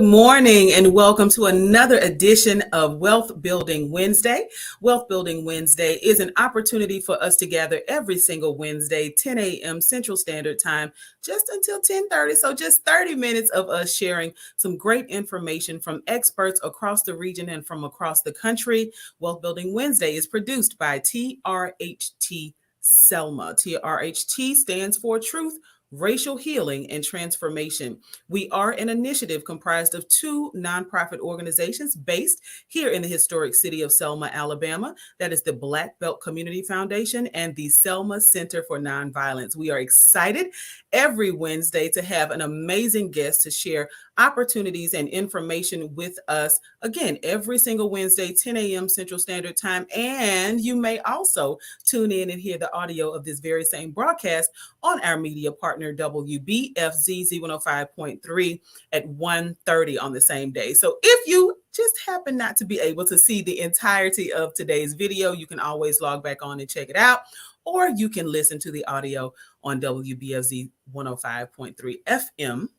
morning and welcome to another edition of Wealth Building Wednesday. Wealth Building Wednesday is an opportunity for us to gather every single Wednesday, 10 a.m. Central Standard Time, just until 10:30. So just 30 minutes of us sharing some great information from experts across the region and from across the country. Wealth Building Wednesday is produced by TRHT Selma. TRHT stands for Truth, Racial Healing, and Transformation. We are an initiative comprised of two nonprofit organizations based here in the historic city of Selma, Alabama. That is the Black Belt Community Foundation and the Selma Center for Nonviolence. We are excited every Wednesday to have an amazing guest to share opportunities and information with us. Again, every single Wednesday, 10 a.m. Central Standard Time. And you may also tune in and hear the audio of this very same broadcast on our media partner, WBFZ Z105.3 at 1:30 on the same day. So if you just happen not to be able to see the entirety of today's video, you can always log back on and check it out, or you can listen to the audio on WBFZ 105.3 FM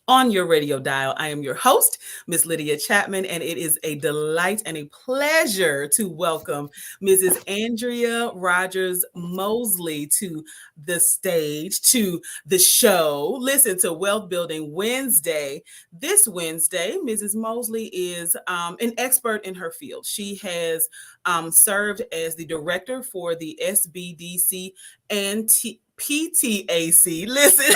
on your radio dial. I am your host, Miss Lydia Chapman, and it is a delight and a pleasure to welcome Mrs. Andrea Rogers Mosley to the stage, to the show. Listen to Wealth Building Wednesday. This Wednesday, Mrs. Mosley is an expert in her field. She has served as the director for the SBDC and PTAC. Listen.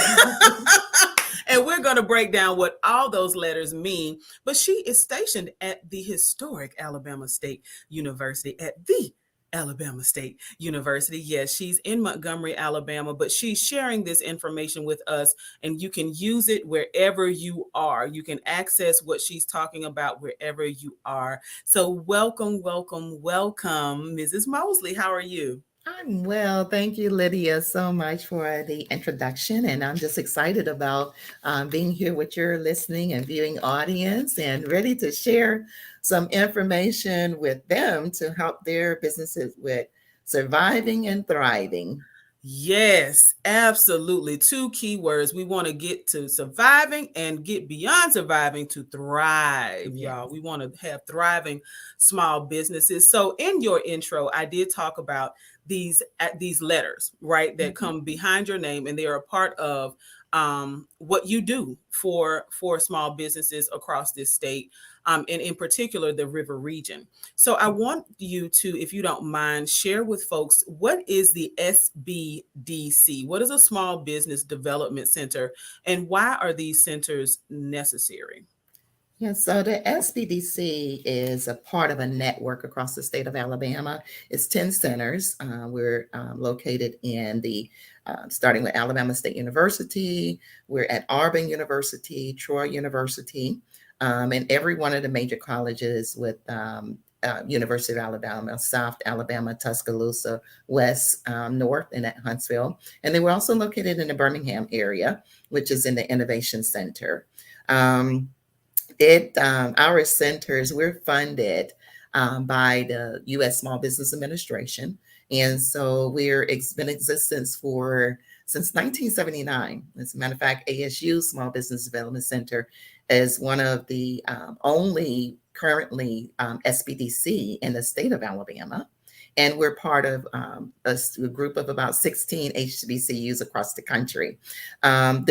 And we're going to break down what all those letters mean. But she is stationed at the historic Alabama State University, at the Alabama State University. Yes, she's in Montgomery, Alabama, but she's sharing this information with us, and you can use it wherever you are. You can access what she's talking about wherever you are. So welcome, welcome, welcome, Mrs. Mosley. How are you? I'm well. Thank you, Lydia, so much for the introduction. And I'm just excited about being here with your listening and viewing audience and ready to share some information with them to help their businesses with surviving and thriving. Yes, absolutely. Two key words. We want to get to surviving and get beyond surviving to thrive, y'all. We want to have thriving small businesses. So in your intro, I did talk about these letters, right, that come behind your name, and they are a part of what you do for small businesses across this state, and in particular the river region. So I want you to, if you don't mind, share with folks, what is the SBDC? What is a Small Business Development Center, and why are these centers necessary? Yes, so the SBDC is a part of a network across the state of Alabama. It's 10 centers. We're located in starting with Alabama State University. We're at Auburn University, Troy University, and every one of the major colleges with University of Alabama, South Alabama, Tuscaloosa, West, North, and at Huntsville. And they were also located in the Birmingham area, which is in the Innovation Center. Our centers, we're funded by the U.S. Small Business Administration. And so it's been in existence since 1979. As a matter of fact, ASU Small Business Development Center is one of the only currently SBDC in the state of Alabama. And we're part of a group of about 16 HBCUs across the country. No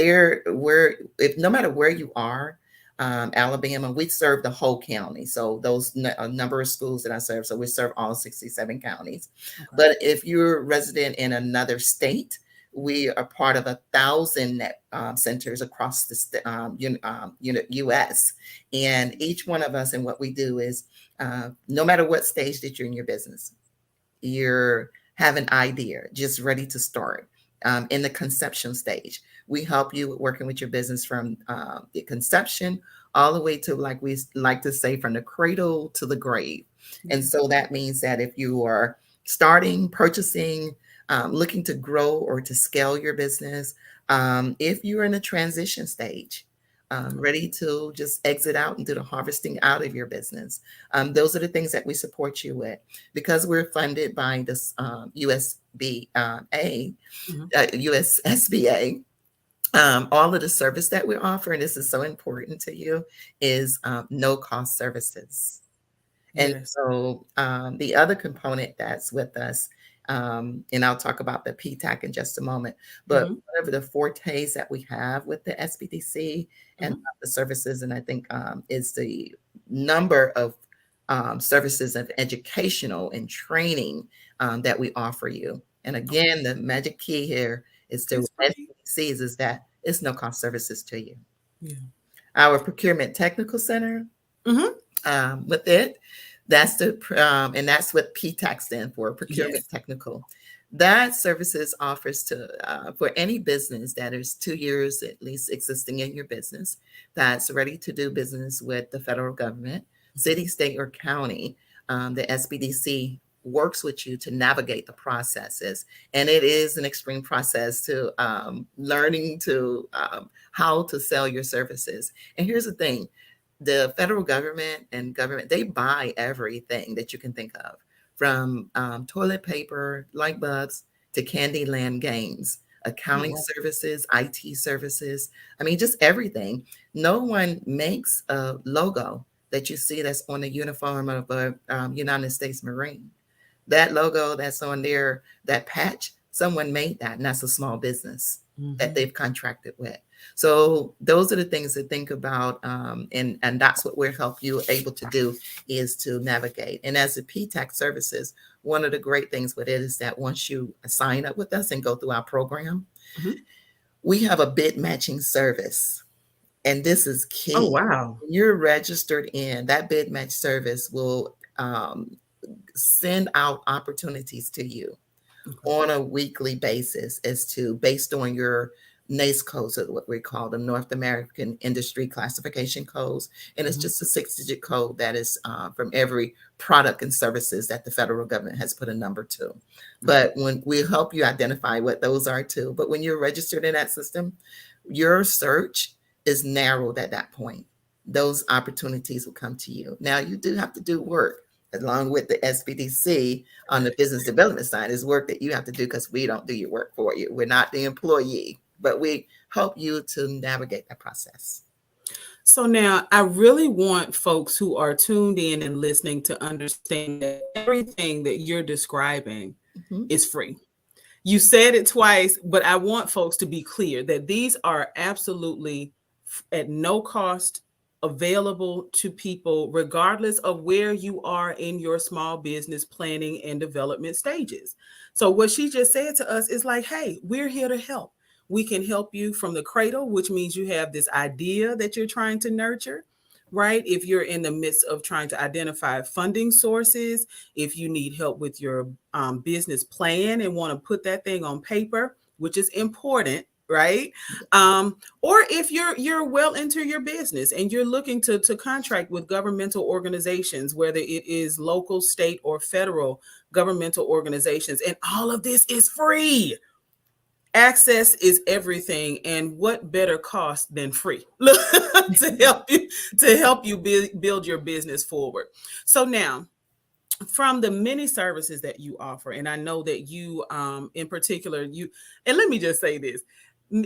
matter where you are, Alabama, we serve the whole county. So those number of schools that I serve, so we serve all 67 counties. Okay. But if you're a resident in another state, we are part of 1,000 centers across the U.S. And each one of us, and what we do is, no matter what stage that you're in your business, you have an idea, just ready to start. In the conception stage, we help you working with your business from the conception all the way to, like we like to say, from the cradle to the grave. Mm-hmm. And so that means that if you are starting, purchasing, looking to grow or to scale your business, if you're in a transition stage, ready to just exit out and do the harvesting out of your business. Those are the things that we support you with. Because we're funded by this USBA, USSBA, All of the service that we offer, and this is so important to you, is no cost services. And Yes. so the other component that's with us, and I'll talk about the PTAC in just a moment, but Mm-hmm. one of the fortes that we have with the SBDC and Mm-hmm. the services, and I think is the number of services of educational and training that we offer you. And again, the magic key here is to It's free. SBDCs is that it's no cost services to you. Yeah. Our procurement technical center Mm-hmm. with it. That's the and that's what PTAC stands for, procurement Yes. technical. That services offers to for any business that is 2 years at least existing in your business that's ready to do business with the federal government, city, state, or county. The SBDC works with you to navigate the processes, and it is an extreme process to learning to how to sell your services. And here's the thing, the federal government and government, they buy everything that you can think of, from toilet paper, light bulbs, to Candyland games, Oh, accounting wow. services, IT services. I mean, just everything. No one makes a logo that you see that's on the uniform of a United States Marine. That logo that's on there, that patch, someone made that, and that's a small business that Mm-hmm. they've contracted with. So those are the things to think about, and that's what we'll help you able to do, is to navigate. And as a PTAC services, one of the great things with it is that once you sign up with us and go through our program, Mm-hmm. we have a bid matching service, and this is Oh, key. wow. When you're registered in, that bid match service will send out opportunities to you Okay. on a weekly basis as to, based on your NACE codes, or what we call the North American Industry Classification Codes. And it's Mm-hmm. just a 6-digit code that is from every product and services that the federal government has put a number to. Okay. But when we help you identify what those are too, but when you're registered in that system, your search is narrowed at that point. Those opportunities will come to you. Now, you do have to do work along with the SBDC on the business development side, is work that you have to do, because we don't do your work for you. We're not the employee, but we help you to navigate that process. So now I really want folks who are tuned in and listening to understand that everything that you're describing Mhm. is free. You said it twice, but I want folks to be clear that these are absolutely at no cost, available to people, regardless of where you are in your small business planning and development stages. So, what she just said to us is like, hey, we're here to help. We can help you from the cradle, which means you have this idea that you're trying to nurture, right? If you're in the midst of trying to identify funding sources, if you need help with your business plan and want to put that thing on paper, which is important, right? Or if you're well into your business and you're looking to contract with governmental organizations, whether it is local, state, or federal governmental organizations, and all of this is free. Access is everything, and what better cost than free to help you build your business forward. So now, from the many services that you offer, and I know that you in particular, you, and let me just say this,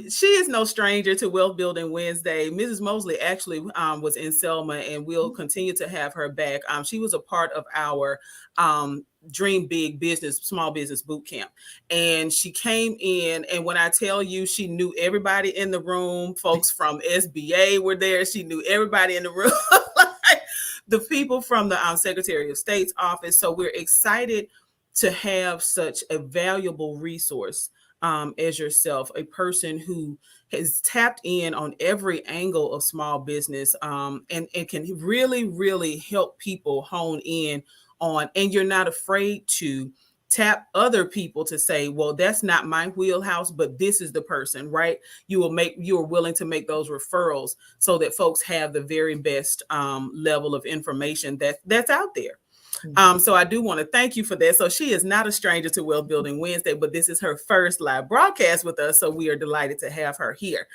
she is no stranger to Wealth Building Wednesday. Mrs. Mosley actually was in Selma, and we'll continue to have her back. She was a part of our Dream Big Business Small Business Boot Camp, and she came in, and when I tell you, she knew everybody in the room. Folks from SBA were there. She knew everybody in the room. Like, the people from the Secretary of State's office. So we're excited to have such a valuable resource as yourself, a person who has tapped in on every angle of small business, and can really, really help people hone in on, and you're not afraid to tap other people to say, well, that's not my wheelhouse, but this is the person, right? You are willing to make those referrals so that folks have the very best level of information that's out there. So I do want to thank you for that. So she is not a stranger to Wealth Building Wednesday, but this is her first live broadcast with us. So we are delighted to have her here.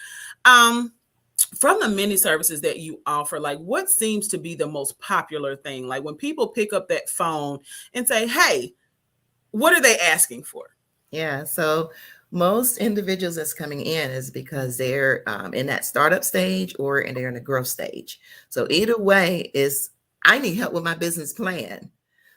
Um, from the many services that you offer, like, what seems to be the most popular thing? Like, when people pick up that phone and say, hey, what are they asking for? Yeah. So Most individuals that's coming in is because they're in that startup stage or and they're in the growth stage. So either way is I need help with my business plan.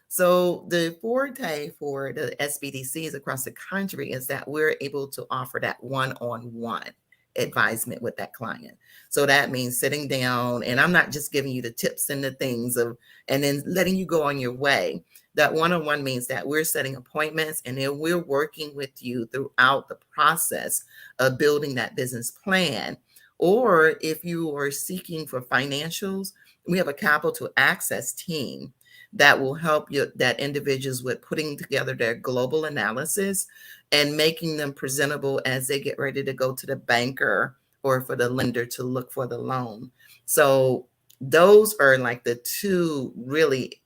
So the forte for the SBDCs across the country is that we're able to offer that one-on-one advisement with that client. So that means sitting down, and I'm not just giving you the tips and the things of, and then letting you go on your way. That one-on-one means that we're setting appointments and then we're working with you throughout the process of building that business plan. Or if you are seeking for financials, we have a capital to access team that will help you that individuals with putting together their global analysis and making them presentable as they get ready to go to the banker or for the lender to look for the loan. So those are like the two really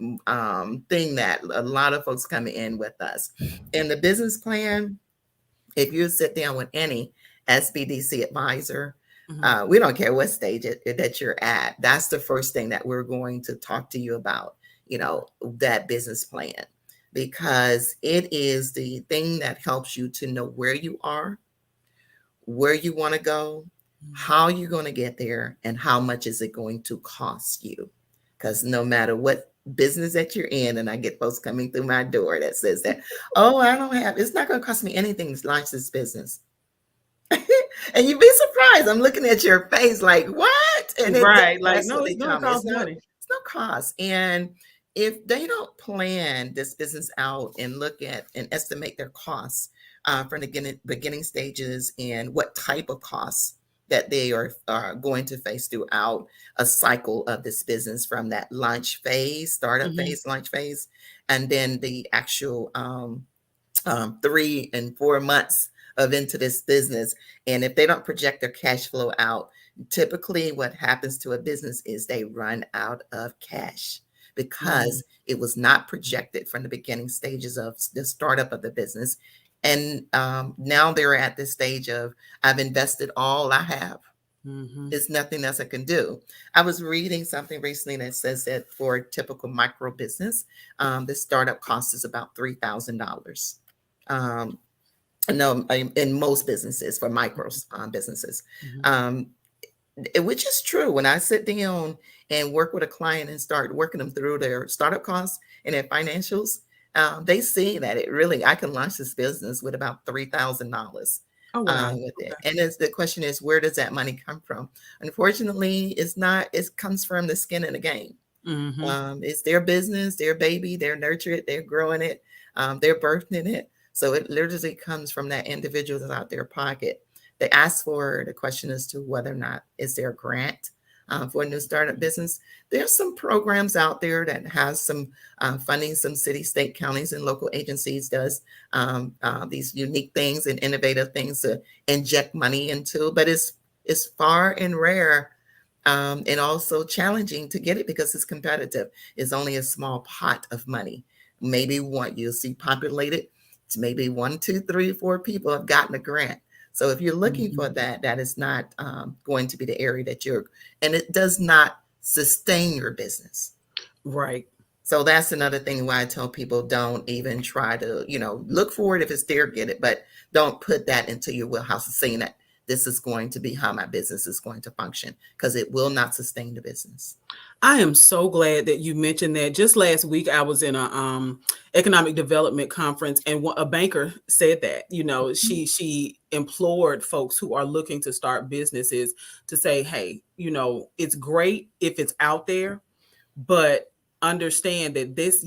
thing that a lot of folks come in with us. And the business plan, if you sit down with any SBDC advisor, Mhm. we don't care what stage that you're at. That's the first thing that we're going to talk to you about, that business plan, because it is the thing that helps you to know where you are, where you want to go, Mhm. how you're going to get there, and how much is it going to cost you. Because no matter what business that you're in, and I get folks coming through my door that says that, oh, I don't have, it's not going to cost me anything to launch this business. And you'd be surprised. I'm looking at your face like, what? And Right. Like, that's what no, they it's going tell to me. cost It's money. no cost. And if they don't plan this business out and look at and estimate their costs from the beginning stages and what type of costs that they are going to face throughout a cycle of this business, from that launch phase, startup Mhm. phase, launch phase, and then the actual 3 and 4 months of into this business. And if they don't project their cash flow out, typically what happens to a business is they run out of cash Mhm. because it was not projected from the beginning stages of the startup of the business. And now they're at this stage of, I've invested all I have. Mhm. There's nothing else I can do. I was reading something recently that says that for a typical micro business, the startup cost is about $3,000. Um, no, in most businesses for micros businesses, Mhm. um, which is true. When I sit down and work with a client and start working them through their startup costs and their financials, they see that it really, I can launch this business with about $3,000 Oh, wow. with it. Okay. And the question is, where does that money come from? Unfortunately, it's not. It comes from the skin in the game. Mhm. It's their business, their baby, they're nurturing it, they're growing it, they're birthing it. So it literally comes from that individual that's out their pocket. They ask for the question as to whether or not is there a grant for a new startup business. There's some programs out there that has some funding. Some city, state, counties, and local agencies does these unique things and innovative things to inject money into, but it's far and rare and also challenging to get it because it's competitive. It's only a small pot of money. Maybe one you'll see populated. It's maybe 1, 2, 3, 4 people have gotten a grant. So if you're looking for Mhm. that, that is not going to be the area that you're, and it does not sustain your business. Right. So that's another thing why I tell people don't even try to, look for it if it's there, get it, but don't put that into your wheelhouse of saying that this is going to be how my business is going to function because it will not sustain the business. I am so glad that you mentioned that. Just last week, I was in a economic development conference, and a banker said that. Mhm, She implored folks who are looking to start businesses to say, "Hey, it's great if it's out there, but understand that this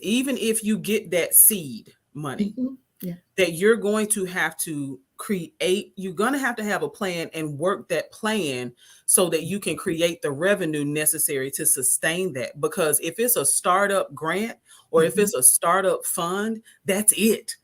even if you get that seed money." mhm, yeah, That you're going to have to create, you're going to have a plan and work that plan so that you can create the revenue necessary to sustain that. Because if it's a startup grant or if mhm, it's a startup fund, that's it.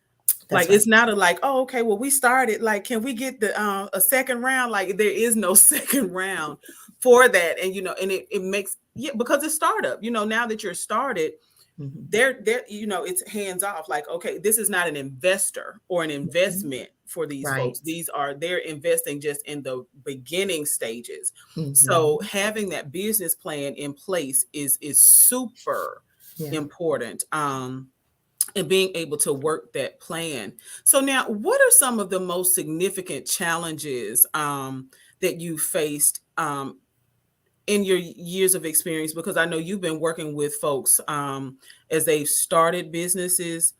Like, that's right. it's not a like, oh, okay, well, we started, like, can we get the a second round? Like, there is no second round for that. And and it makes, yeah, because it's startup, now that you're started, Mhm, it's hands off. Like, okay, this is not an investor or an mhm, investment for these folks. right. They're investing just in the beginning stages. So Mhm, having that business plan in place is super yeah. important. and being able to work that plan. So now, what are some of the most significant challenges that you faced in your years of experience? Because I know you've been working with folks as they've started businesses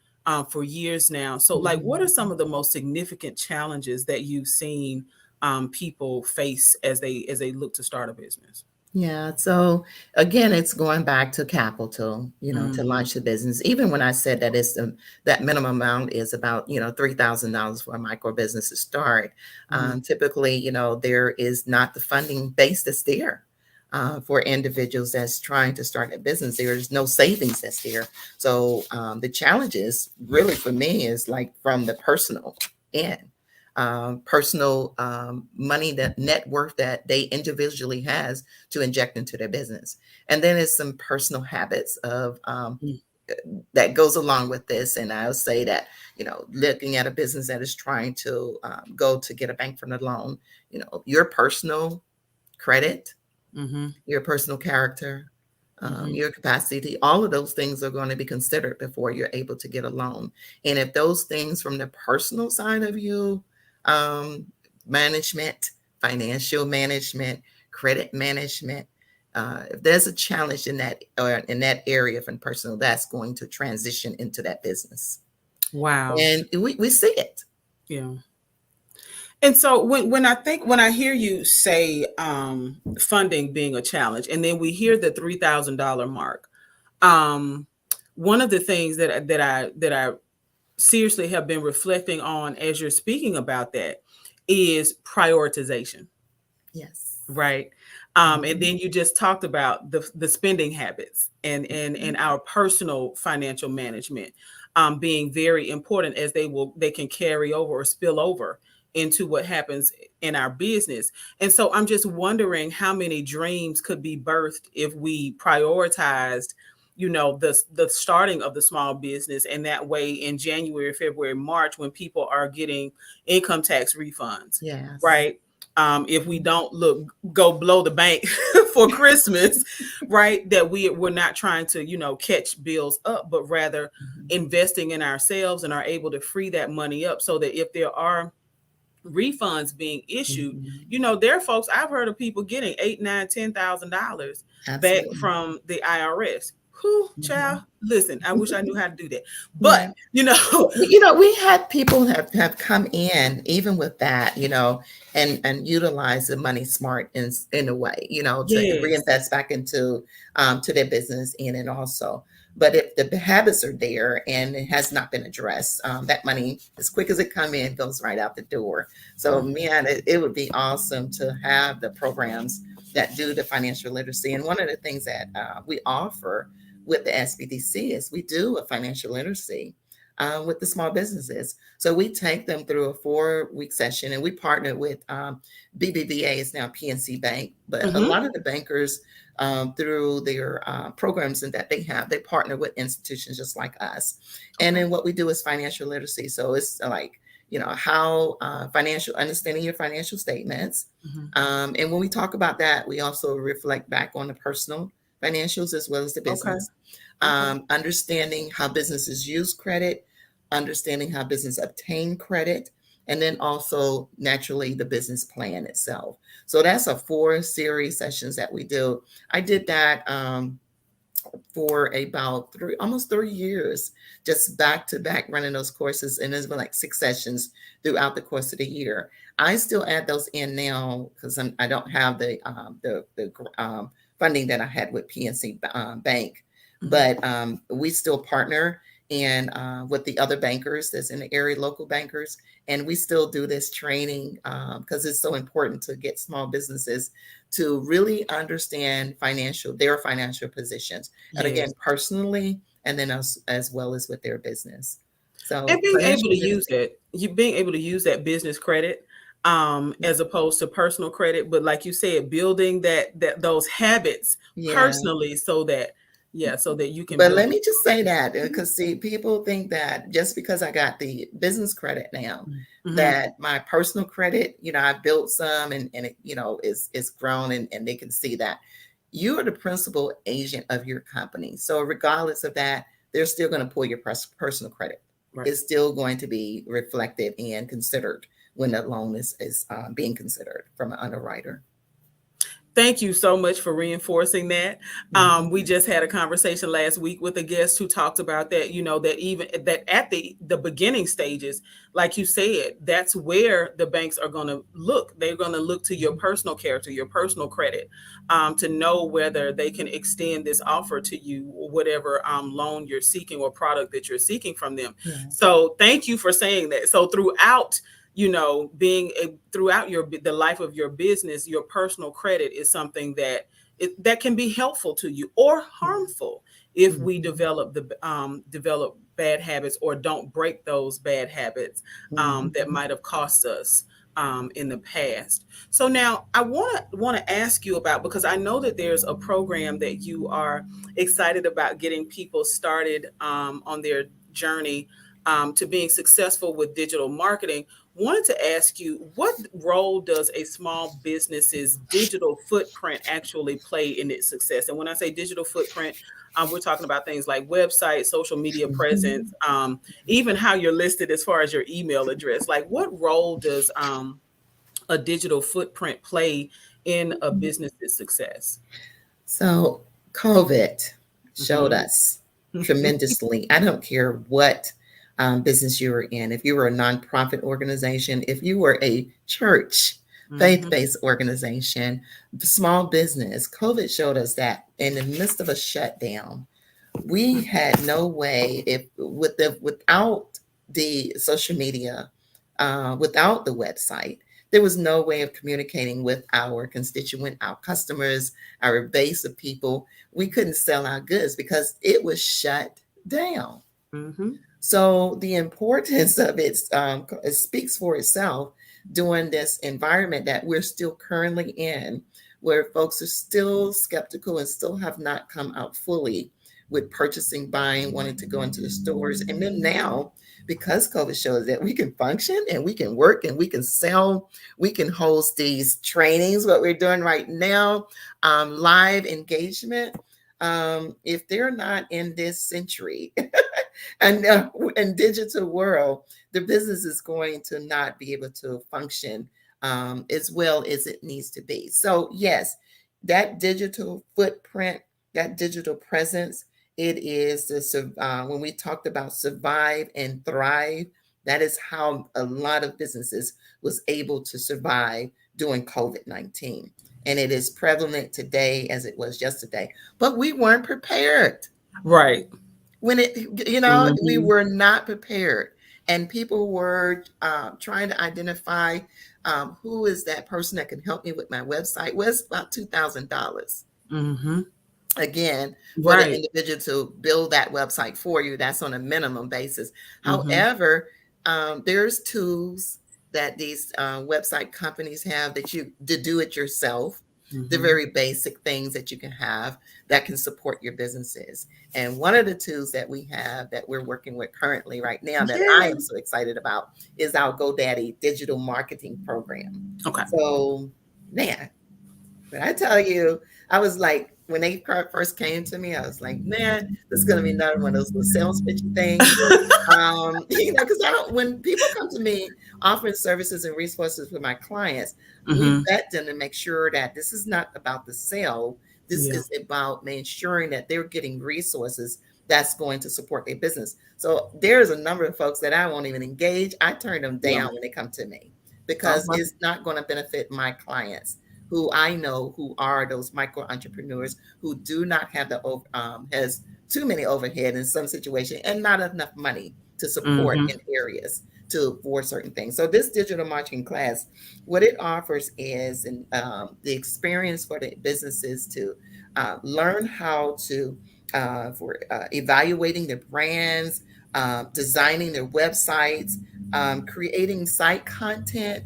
for years now. So, like, what are some Mhm. of the most significant challenges that you've seen people face as they look to start a business? Yeah. So again, it's going back to capital, to Mm-hmm. launch the business. Even when I said that that minimum amount is about, $3,000 for a micro business to start. Mm-hmm. Typically, there is not the funding base that's there. For individuals that's trying to start a business, there's no savings that's there. So the challenges really for me is like from the personal end, personal money, that net worth that they individually has to inject into their business. And then it's some personal habits of that goes along with this. And I'll say that, looking at a business that is trying to go to get a bank for the loan, your personal credit, Mm-hmm. your personal character, Mm-hmm. your capacity, all of those things are going to be considered before you're able to get a loan. And if those things from the personal side of you, um, management, financial management, credit management, if there's a challenge in that or in that area from personal, that's going to transition into that business. Wow. And we see it. Yeah. And so when I hear you say funding being a challenge, and then we hear the $3,000 mark, um, one of the things that I seriously have been reflecting on as you're speaking about that is prioritization, Yes. right? And Mhm. then you just talked about the spending habits and Mhm. our personal financial management being very important, as they can carry over or spill over into what happens in our business. And so I'm just wondering how many dreams could be birthed if we prioritized, the starting of the small business, and that way in January, February, March, when people are getting income tax refunds, Yes. right? If we don't go blow the bank for Christmas, right? That we're not trying to, catch bills up, but rather Mhm. investing in ourselves and are able to free that money up so that if there are refunds being issued, Mhm. there are folks, I've heard of people getting eight, nine, $10,000 back Absolutely. from the IRS. Who, child? Mhm. Listen, I wish I knew how to do that, but Yeah. you know, We had people have come in even with that, and utilize the money smart in a way, to yes, reinvest back into to their business and also. But if the habits are there and it has not been addressed, that money, as quick as it come in, goes right out the door. So, mm, man, it would be awesome to have the programs that do the financial literacy. And one of the things that we offer with the SBDC is we do a financial literacy with the small businesses. So we take them through a 4-week session, and we partner with BBVA, is now PNC Bank, but a mm-hmm, lot of the bankers through their programs and that they have, they partner with institutions just like us. And okay, then what we do is financial literacy. So it's like, how financial, understanding your financial statements. mm-hmm, And when we talk about that, we also reflect back on the personal financials as well as the okay, business. okay, Understanding how businesses use credit, understanding how business obtain credit, and then also naturally the business plan itself. So that's a 4 series sessions that we do. I did that for about almost 3 years, just back to back running those courses. And there's been like 6 sessions throughout the course of the year. I still add those in now because I don't have the funding that I had with PNC Bank, mm-hmm, but we still partner and with the other bankers that's in the area, local bankers, and we still do this training because it's so important to get small businesses to really understand their financial positions, and again, yes. personally, and then as well as with their business. And So being able financial to use literacy. that, you being able to use that business credit as opposed to personal credit, but like you said, building that those habits Yeah. personally so that, yeah, so that you can But build let me just say that it. because see, people think that just because I got the business credit now, Mm-hmm. that my personal credit, I built some and it, is grown and they can see that you are the principal agent of your company. So regardless of that, they're still going to pull your personal credit. Right. It's still going to be reflected and considered when the loan is being considered from an underwriter. Thank you so much for reinforcing that. Mhm. We just had a conversation last week with a guest who talked about that, that even that at the beginning stages, like you said, that's where the banks are going to look. They're going to look to your personal character, your personal credit, to know whether they can extend this offer to you, or whatever loan you're seeking or product that you're seeking from them. Yes. So thank you for saying that. So throughout, being throughout the life of your business, your personal credit is something that can be helpful to you or harmful if we Mhm. develop bad habits or don't break those bad habits that Mhm. might have cost us in the past. So now I want to ask you about, because I know that there's a program that you are excited about getting people started on their journey to being successful with digital marketing. Wanted to ask you, what role does a small business's digital footprint actually play in its success? And when I say digital footprint, we're talking about things like website, social media presence, Mhm. even how you're listed as far as your email address. Like, what role does a digital footprint play in a business's success? So, COVID showed Hmm. us tremendously. I don't care what business you were in, if you were a nonprofit organization, if you were a church, faith Hmm. based organization, small business, COVID showed us that in the midst of a shutdown, we had no way, if without the social media, without the website, there was no way of communicating with our constituent, our customers, our base of people. We couldn't sell our goods because it was shut down. Hmm. So the importance of it speaks for itself during this environment that we're still currently in, where folks are still skeptical and still have not come out fully with purchasing, buying, wanting to go into the stores. And then now, because COVID shows that we can function and we can work and we can sell, we can host these trainings, what we're doing right now, live engagement. If they're not in this century, and in digital world, the business is going to not be able to function as well as it needs to be. So yes, that digital footprint, that digital presence, it is when we talked about survive and thrive. That is how a lot of businesses was able to survive during COVID-19, and it is prevalent today as it was yesterday. But we weren't prepared Right. when it, we Hmm. were not prepared, and people were trying to identify who is that person that can help me with my website. Was about $2,000 Hmm. again for the Right. individual to build that website for you. That's on a minimum basis. Hmm. However, there's tools that these website companies have that you to do it yourself, the Hmm. very basic things that you can have that can support your businesses. And one of the tools that we have that we're working with currently right now that I am Yeah. so excited about is our GoDaddy digital marketing program. Okay. So man, but I tell you, I was like, when they first came to me, I was like, man, this is going to be another one of those little sales pitchy things. Because I don't, when people come to me offering services and resources with my clients, we Hmm. vet them to make sure that this is not about the sale. This Yeah. is about ensuring that they're getting resources that's going to support their business. So there's a number of folks that I won't even engage. I turn them Yeah. down when they come to me All because right. it's not going to benefit my clients who I know who are those micro entrepreneurs who do not have has too many overhead in some situation and not enough money to support Hmm. in areas to for certain things. So this digital marketing class, what it offers is the experience for the businesses to learn how to for evaluating their brands, designing their websites, creating site content,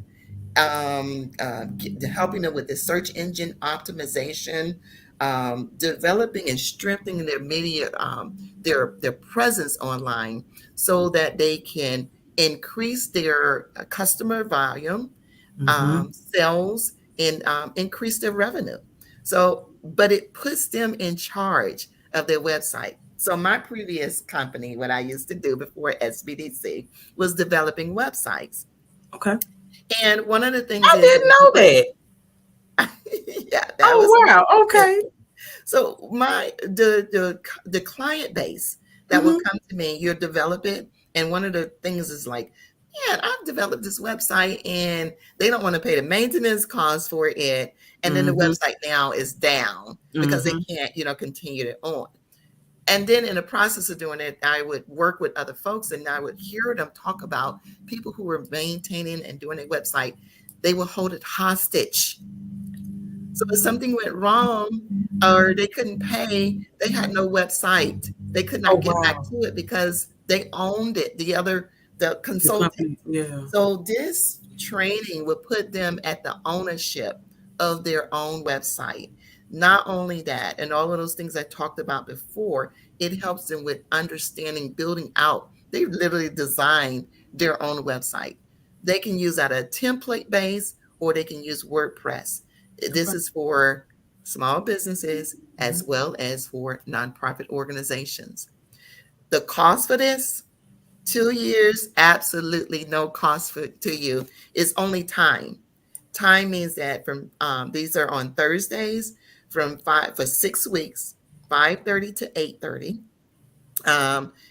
helping them with the search engine optimization, developing and strengthening their media, their presence online, so that they can increase their customer volume, Hmm. sales, and increase their revenue. So, but it puts them in charge of their website. So my previous company, what I used to do before SBDC, was developing websites. Okay. And one of the things I is didn't that you know could, that. yeah, that was Oh me. wow. Okay. So the client base that will Hmm. come to me, you develop it, and one of the things is like, man, I've developed this website and they don't want to pay the maintenance costs for it, and then the Hmm. website now is down because they Hmm. can't, continue it on. And then in the process of doing it, I would work with other folks and I would hear them talk about people who were maintaining and doing a website. They would hold it hostage. So if something went wrong or they couldn't pay, they had no website. They could Oh not get back wow. to it because they owned it, the The consultant. company. Yeah. So this training would put them at the ownership of their own website. Not only that, and all of those things I talked about before, it helps them with understanding, building out. They literally design their own website. They can use that a template base or they can use WordPress. This Okay. is for small businesses as Hmm. well as for nonprofit organizations. The cost for this, 2 years, absolutely no cost to you. It's only time. Time means that from these are on Thursdays from 6 weeks, 5:30 to 8:30.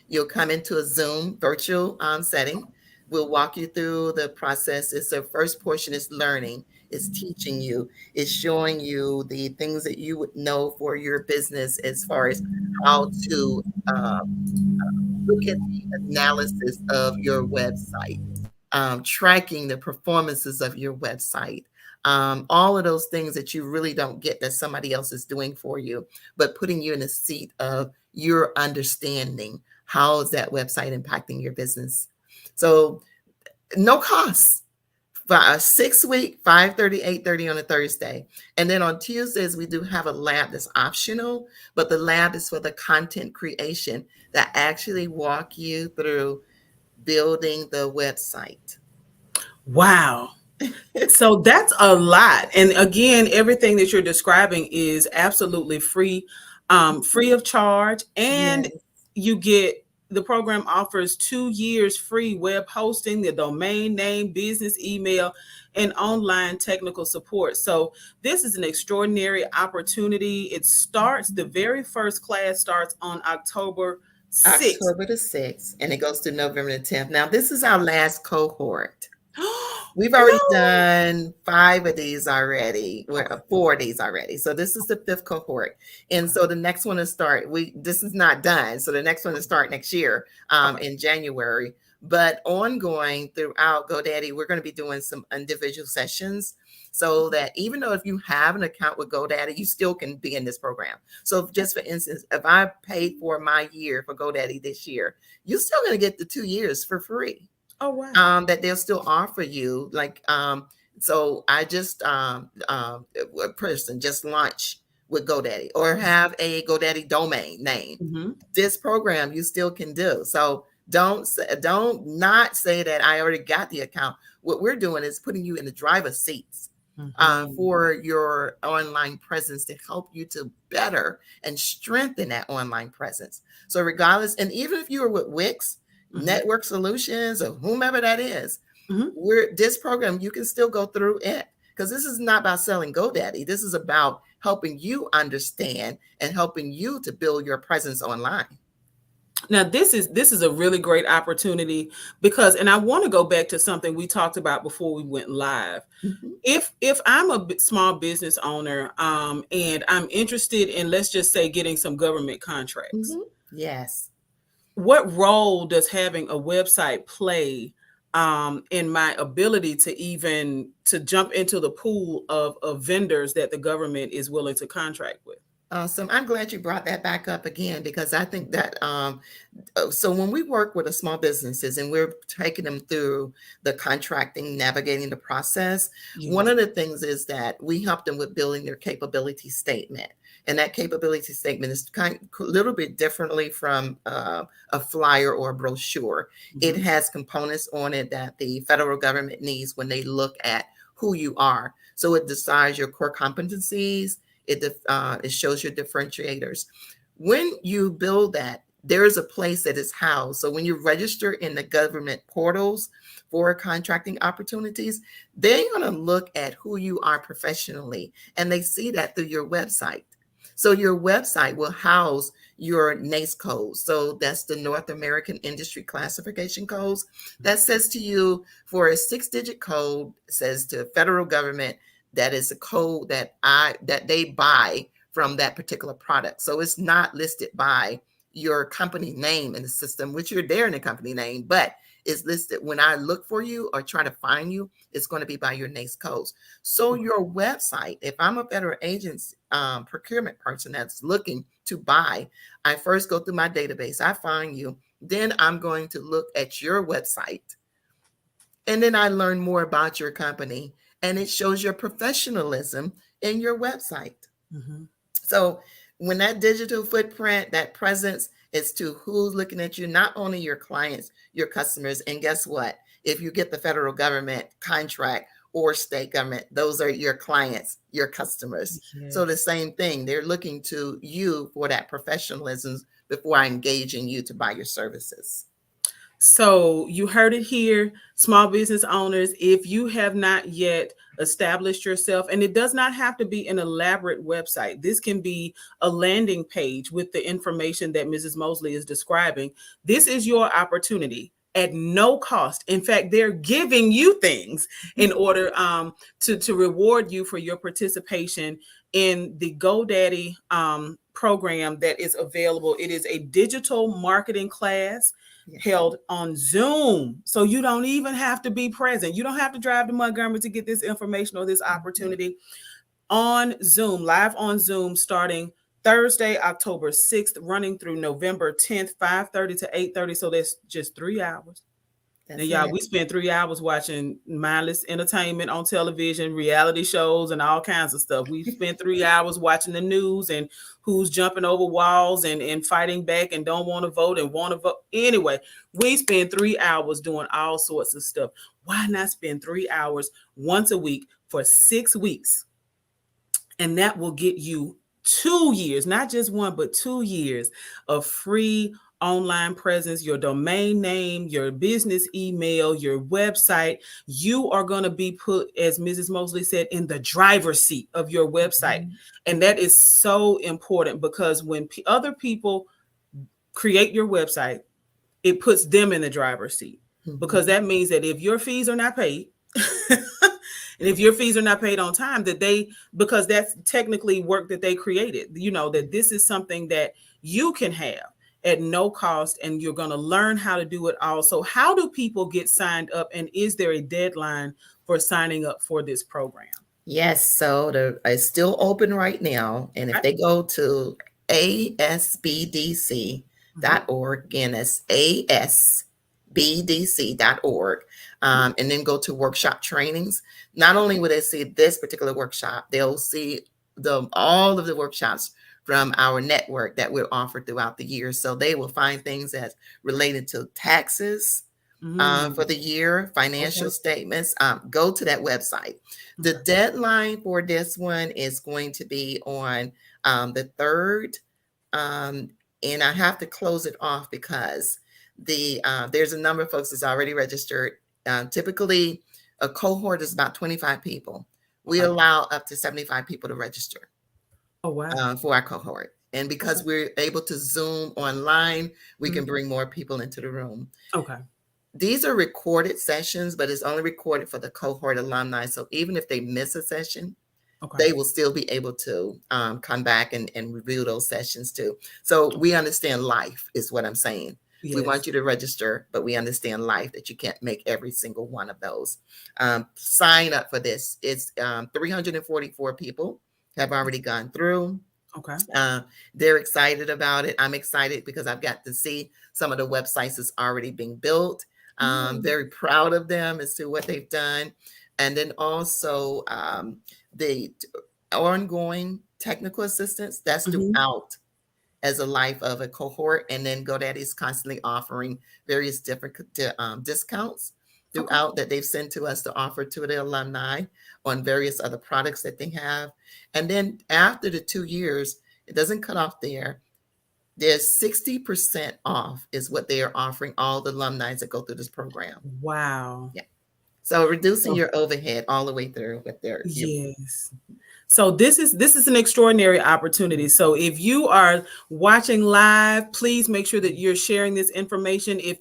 You'll come into a Zoom virtual setting. We'll walk you through the process. It's the first portion is learning, is teaching you, is showing you the things that you would know for your business as far as how to uh, look at the analysis of your website, tracking the performances of your website, all of those things that you really don't get that somebody else is doing for you, but putting you in a seat of your understanding how is that website impacting your business. So no cost. For a 6 week, 5:30, 8:30 on a Thursday. And then on Tuesdays, we do have a lab that's optional, but the lab is for the content creation that actually walk you through building the website. Wow. So that's a lot. And again, everything that you're describing is absolutely free, free of charge. And Yes. you get the program offers 2 years free web hosting, the domain name, business email, and online technical support. So this is an extraordinary opportunity. The very first class starts on October 6th. October the 6th, and it goes to November the 10th. Now, this is our last cohort. We've already No. done 5 of these already. We're 4 of these already. So this is the 5th cohort. And Okay. so the next one is start. This is not done. So the next one is start next year Okay. in January. But ongoing throughout GoDaddy, we're going to be doing some individual sessions so that even though if you have an account with GoDaddy, you still can be in this program. So just for instance, if I paid for my year for GoDaddy this year, you're still going to get the 2 years for free, Oh wow. that they'll still offer you. Like, so I just, a person just launch with GoDaddy or have a GoDaddy domain name. Hmm. This program you still can do. So don't not say that I already got the account. What we're doing is putting you in the driver's seats Hmm. for your online presence to help you to better and strengthen that online presence. So regardless, and even if you are with Wix, Hmm. Network Solutions, or whomever that is, Hmm. we're this program, you can still go through it because this is not about selling GoDaddy. This is about helping you understand and helping you to build your presence online. Now this is a really great opportunity because, and I want to go back to something we talked about before we went live. Mhm, If I'm a small business owner, and I'm interested in, let's just say, getting some government contracts, mhm. Yes. what role does having a website play in my ability to even to jump into the pool of vendors that the government is willing to contract with? Awesome. I'm glad you brought that back up again because I think that so when we work with the small businesses and we're taking them through the contracting, navigating the process, one Yes. of the things is that we help them with building their capability statement. And that capability statement is kind of a little bit differently from a flyer or a brochure. It Hmm. has components on it that the federal government needs when they look at who you are. So it decides your core competencies. It shows your differentiators. When you build that, there is a place that is housed. So when you register in the government portals for contracting opportunities, they're going to look at who you are professionally, and they see that through your website. So your website will house your NACE codes. So that's the North American Industry Classification codes. That says to you, for a 6-digit code, says to federal government, that is a code that they buy from that particular product. So it's not listed by your company name in the system, which you're there in the company name, but it's listed when I look for you or try to find you, it's going to be by your NACE codes. So your website, if I'm a federal agency procurement person that's looking to buy, I first go through my database, I find you, then I'm going to look at your website, and then I learn more about your company, and it shows your professionalism in your website. Mm-hmm. So when that digital footprint, that presence is to who's looking at you, not only your clients, your customers. And guess what? If you get the federal government contract or state government, those are your clients, your customers. So the Yes. same thing, they're looking to you for that professionalism before I engage in you to buy your services. So you heard it here, small business owners, if you have not yet established yourself, and it does not have to be an elaborate website. This can be a landing page with the information that Mrs. Mosley is describing. This is your opportunity at no cost. In fact, they're giving you things in order to reward you for your participation in the GoDaddy program that is available. It is a digital marketing class Yes. held on Zoom. So you don't even have to be present. You don't have to drive to Montgomery to get this information or this opportunity. On Zoom, live on Zoom, starting Thursday, October 6th, running through November 10th, 5:30 to 8:30. So that's just 3 hours. Now, That's y'all, it. we spent 3 hours watching mindless entertainment on television, reality shows, and all kinds of stuff. We spent 3 hours watching the news and who's jumping over walls and fighting back and don't want to vote and want to vote. Anyway, we spend 3 hours doing all sorts of stuff. Why not spend 3 hours once a week for 6 weeks? And that will get you 2 years, not just one, but 2 years of free online presence, your domain name, your business email, your website. You are going to be put, as Mrs. Mosley said, in the driver's seat of your website. Mhm. And that is so important because when other people create your website, it puts them in the driver's seat because Mhm. that means that if your fees are not paid, and if your fees are not paid on time, that they, because that's technically work that they created, that this is something that you can have at no cost and you're going to learn how to do it all. So how do people get signed up, and is there a deadline for signing up for this program? Yes, so it's still open right now. And if Okay. they go to Mhm. asbdc.org, again, that's asbdc.org, and then go to workshop trainings, not only will they see this particular workshop, they'll see all of the workshops from our network that we're offered throughout the year. So they will find things that's related to taxes, for Mm. the year, financial Okay. statements. Go to that website. The Okay. deadline for this one is going to be on the 3rd. Um, and I have to close it off because there's a number of folks that's already registered. Typically, a cohort is about 25 people. We Okay. allow up to 75 people to register Oh, wow. for our cohort. And Okay. because we're able to Zoom online, we can Mhm. bring more people into the room. Okay. These are recorded sessions, but it's only recorded for the cohort alumni. So even if they miss a session, Okay. they will still be able to come back and review those sessions too. So we understand life is what I'm saying. We want Yes. you to register, but we understand life that you can't make every single one of those. Sign up for this. It's 344 people have already gone through. Okay. Uh, they're excited about it. I'm excited because I've got to see some of the websites that's already being built. Mm. Very proud of them as to what they've done. And then also the ongoing technical assistance that's Mhm. throughout as a life of a cohort. And then GoDaddy is constantly offering various different discounts Okay. throughout that they've sent to us to offer to the alumni on various other products that they have. And then after the 2 years, it doesn't cut off there. There's 60% off is what they are offering all the alumni that go through this program. Wow. Yeah. So reducing So your overhead all the way through with your yes. So this is an extraordinary opportunity. So if you are watching live, please make sure that you're sharing this information. If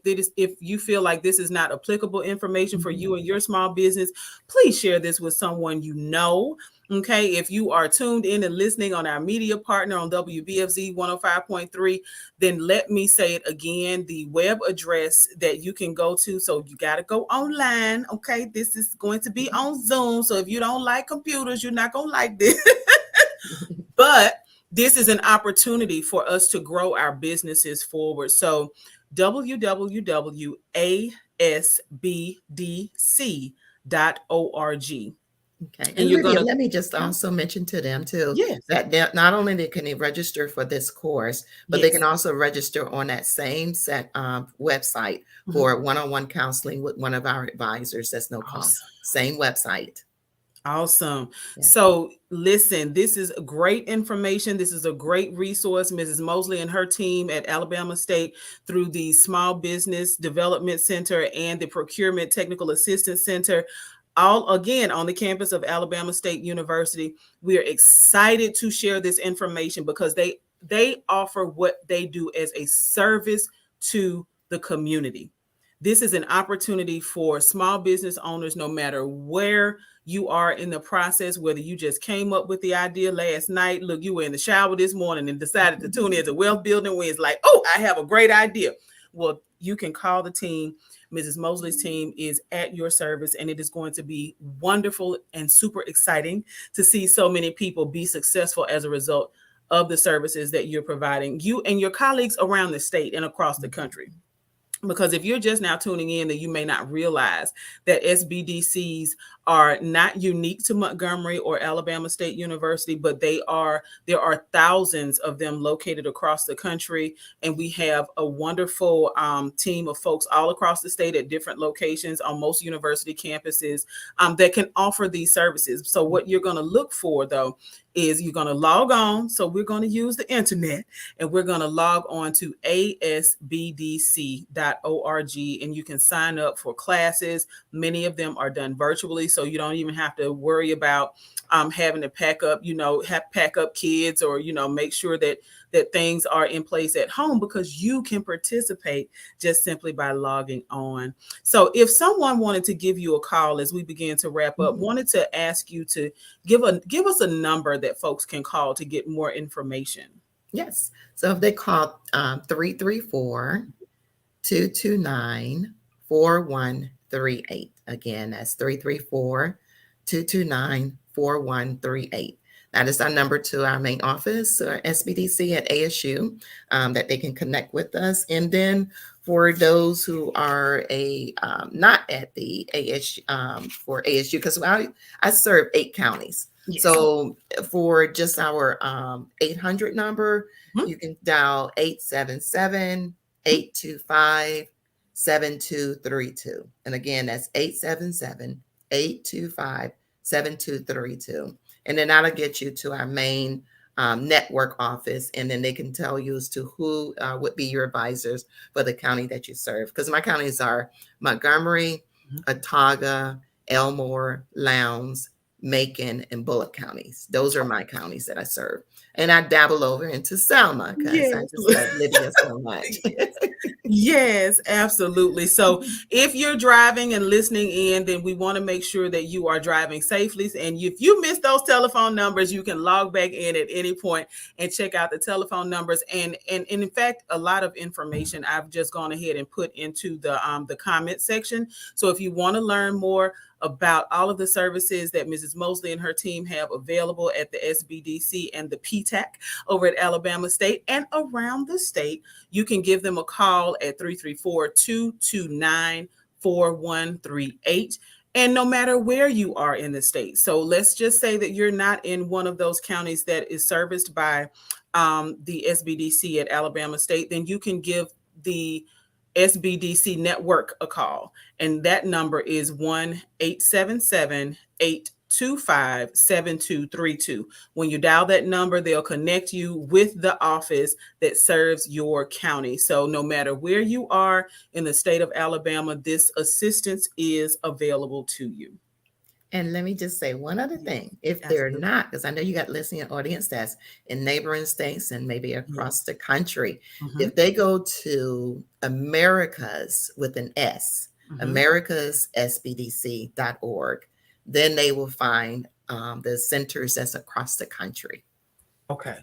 you feel like this is not applicable information for you and your small business, please share this with someone you know. Okay, if you are tuned in and listening on our media partner on WBFZ 105.3, then let me say it again, the web address that you can go to. So you got to go online. Okay, this is going to be on Zoom. So if you don't like computers, you're not going to like this. But this is an opportunity for us to grow our businesses forward. So www.asbdc.org. Okay. And And you're going Lydia, to, let me just also mention to them too yes, that not only they can they register for this course, but they can yes. also register on that same website Mhm. for one-on-one counseling with one of our advisors. That's no cost. Awesome. Same website. Awesome. Yeah. So, listen, this is great information. This is a great resource. Mrs. Mosley and her team at Alabama State, through the Small Business Development Center and the Procurement Technical Assistance Center, all again on the campus of Alabama State University. We are excited to share this information because they offer what they do as a service to the community. This is an opportunity for small business owners, no matter where you are in the process, whether you just came up with the idea last night, look, you were in the shower this morning and decided to tune in to Wealth Building Wins, like, oh, I have a great idea. Well, you can call the team. Mrs. Mosley's team is at your service, and it is going to be wonderful and super exciting to see so many people be successful as a result of the services that you're providing, you and your colleagues around the state and across the country. Because if you're just now tuning in, then you may not realize that SBDCs are not unique to Montgomery or Alabama State University, but there are thousands of them located across the country, and we have a wonderful team of folks all across the state at different locations on most university campuses that can offer these services. So what you're going to look for, though, is you're going to log on. So we're going to use the internet, and we're going to log on to asbdc.org, and you can sign up for classes. Many of them are done virtually, so you don't even have to worry about having to pack up kids, or make sure that things are in place at home, because you can participate just simply by logging on. So if someone wanted to give you a call as we begin to wrap up, wanted to ask you to give us a number that folks can call to get more information. Yes. So if they call 334 229 4138. Again, that's 334 229 4138. That is our number to our main office, or SBDC at ASU, that they can connect with us. And then for those who are not at the ASU, for ASU, because I serve 8 counties. Yes. So for just our 800 number, you can dial 877 825 7232. And again, that's 877 825 7232. And then that'll get you to our main network office. And then they can tell you as to who would be your advisors for the county that you serve. Because my counties are Montgomery, Otaga, Elmore, Lowndes, Macon, and Bullock counties. Those are my counties that I serve. And I dabble over into Selma because I Yes. just love Lydia so much. Yes, absolutely. So if you're driving and listening in, then we want to make sure that you are driving safely. And if you miss those telephone numbers, you can log back in at any point and check out the telephone numbers. And in fact, a lot of information I've just gone ahead and put into the comment section. So if you want to learn more about all of the services that Mrs. Mosley and her team have available at the SBDC and the PTAC over at Alabama State and around the state, you can give them a call at 334-229-4138. And no matter where you are in the state. So let's just say that you're not in one of those counties that is serviced by the SBDC at Alabama State, then you can give the SBDC network a call. And that number is 1-877-8 7232. When you dial that number, they'll connect you with the office that serves your county. So, no matter where you are in the state of Alabama, this assistance is available to you. And let me just say one other Yes, thing. If they're absolutely. not, because I know you got listening audience that's in neighboring states and maybe across Yes. the country. Mm-hmm. If they go to Americas with an S, Mm-hmm. americassbdc.org, then they will find the centers that's across the country. Okay.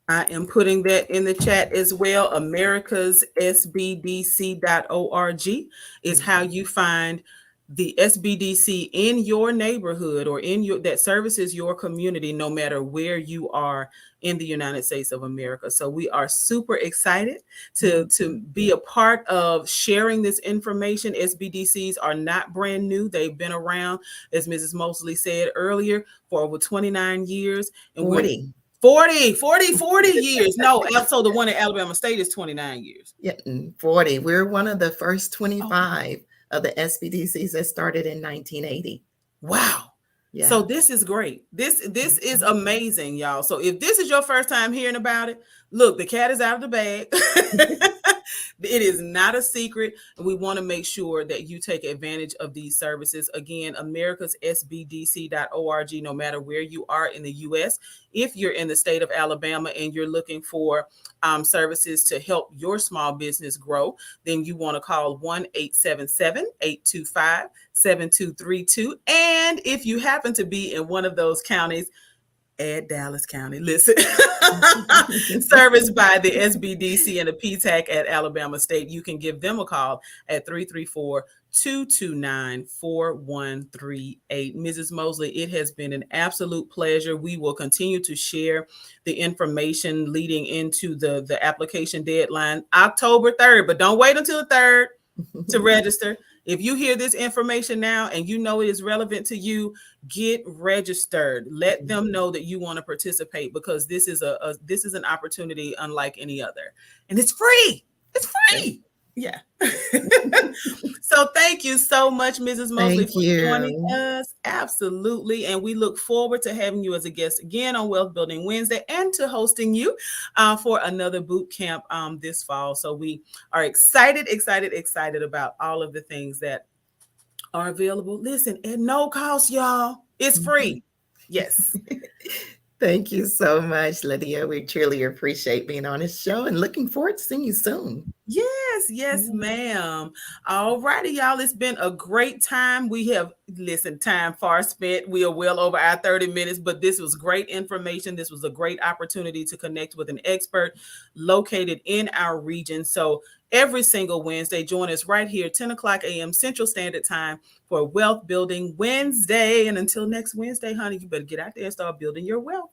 I am putting that in the chat as well. americassbdc.org is how Mhm. you find the SBDC in your neighborhood or in your that services your community no matter where you are in the United States of America. So we are super excited to Mhm. be a part of sharing this information. SBDCs are not brand new. They've been around, as Mrs. Mosley said earlier, for over 29 years, and we're 40. 40 years. No, so the one in Alabama State is 29 years. Yeah, 40. We're one of the first Oh, 25 of the SBDCs that started in 1980. wow. So Yeah. this is great. This is Mhm. amazing, y'all. So if this is your first time hearing about it, look, the cat is out of the bag. It is not a secret, and we want to make sure that you take advantage of these services. Again, americassbdc.org, no matter where you are in the US. If you're in the state of Alabama and you're looking for services to help your small business grow, then you want to call 1-877-825-7232. And if you happen to be in one of those counties, add Dallas County. Listen, serviced by the SBDC and the PTAC at Alabama State. You can give them a call at 334-229-4138. Mrs. Mosley, it has been an absolute pleasure. We will continue to share the information leading into the application deadline, October 3rd, but don't wait until the 3rd to register. If you hear this information now and you know it is relevant to you, get registered. Let them know that you want to participate, because this is this is an opportunity unlike any other, and it's free. It's free. Yeah. So thank you so much, Mrs. Mosley, Thank for joining you. us. Absolutely. And we look forward to having you as a guest again on Wealth Building Wednesday, and to hosting you for another boot camp this fall. So we are excited about all of the things that are available. Listen, at no cost, y'all. It's Mhm. free. Yes. Thank you so much, Lydia. We truly appreciate being on this show and looking forward to seeing you soon. Yes, Yeah. ma'am. All righty, y'all. It's been a great time. We have, listen, time far spent. We are well over our 30 minutes, but this was great information. This was a great opportunity to connect with an expert located in our region. So every single Wednesday, join us right here, 10 o'clock a.m. Central Standard Time for Wealth Building Wednesday. And until next Wednesday, honey, you better get out there and start building your wealth.